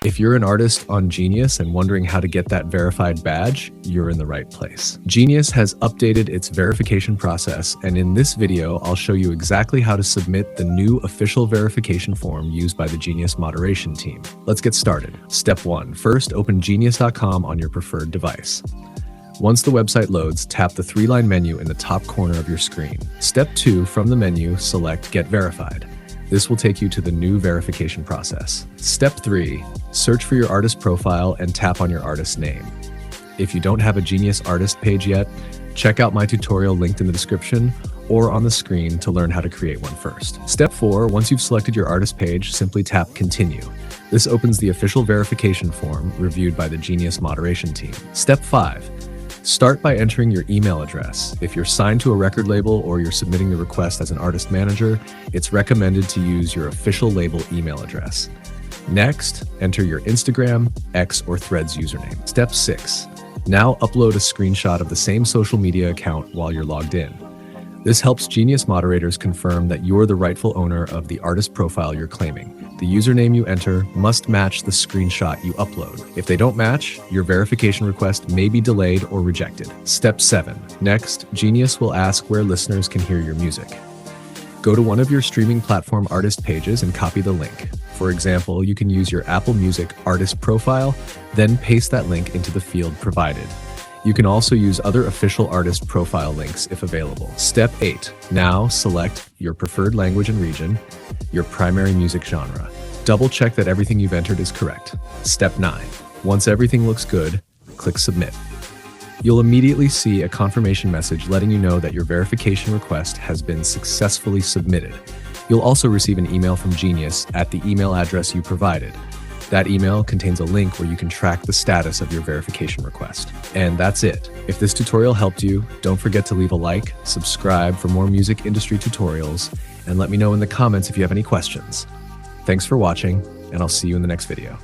If you're an artist on Genius and wondering how to get that verified badge, you're in the right place. Genius has updated its verification process, and in this video, I'll show you exactly how to submit the new official verification form used by the Genius moderation team. Let's get started. Step 1. First, open genius.com on your preferred device. Once the website loads, tap the three-line menu in the top corner of your screen. Step 2, from the menu, select Get Verified. This will take you to the new verification process. Step 3, search for your artist profile and tap on your artist's name. If you don't have a Genius artist page yet, check out my tutorial linked in the description or on the screen to learn how to create one first. Step 4, once you've selected your artist page, simply tap Continue. This opens the official verification form reviewed by the Genius moderation team. Step 5, start by entering your email address. If you're signed to a record label or you're submitting the request as an artist manager, it's recommended to use your official label email address. Next, enter your Instagram, X, or Threads username. Step 6. Now upload a screenshot of the same social media account while you're logged in. This helps Genius moderators confirm that you're the rightful owner of the artist profile you're claiming. The username you enter must match the screenshot you upload. If they don't match, your verification request may be delayed or rejected. Step 7. Next, Genius will ask where listeners can hear your music. Go to one of your streaming platform artist pages and copy the link. For example, you can use your Apple Music artist profile, then paste that link into the field provided. You can also use other official artist profile links if available. Step 8. Now select your preferred language and region, your primary music genre. Double check that everything you've entered is correct. Step 9. Once everything looks good, click Submit. You'll immediately see a confirmation message letting you know that your verification request has been successfully submitted. You'll also receive an email from Genius at the email address you provided. That email contains a link where you can track the status of your verification request. And that's it. If this tutorial helped you, don't forget to leave a like, subscribe for more music industry tutorials, and let me know in the comments if you have any questions. Thanks for watching, and I'll see you in the next video.